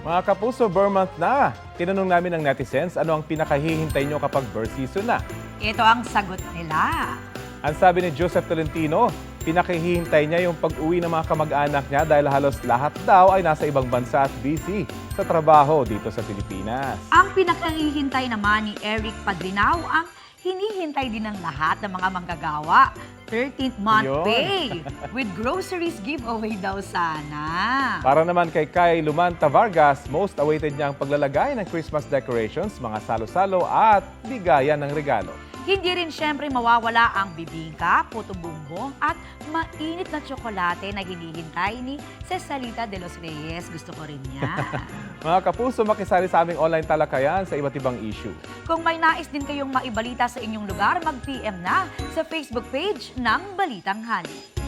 Mga kapuso, Burr month na. Tinanong namin ng netizens ano ang pinakahihintay nyo kapag birth season na. Ito ang sagot nila. Ang sabi ni Joseph Tolentino, pinakahihintay niya yung pag-uwi ng mga kamag-anak niya dahil halos lahat daw ay nasa ibang bansa at busy sa trabaho dito sa Pilipinas. Ang pinakahihintay naman ni Eric Padrinao ang hinihintay din ng lahat ng mga manggagawa. 13th month Yun. pay with groceries giveaway daw sana. Para naman kay Kai Lumanta Vargas, most awaited niya ang paglalagay ng Christmas decorations, mga salo-salo at bigayan ng regalo. Hindi rin siyempre mawawala ang bibingka, puto bumbong at mainit na tsokolate na hinihintay ni Cesalita de los Reyes. Gusto ko rin yan. Mga kapuso, makisali sa aming online talakayan sa iba't ibang issue. Kung may nais din kayong maibalita sa inyong lugar, mag-PM na sa Facebook page ng Balitang Hali.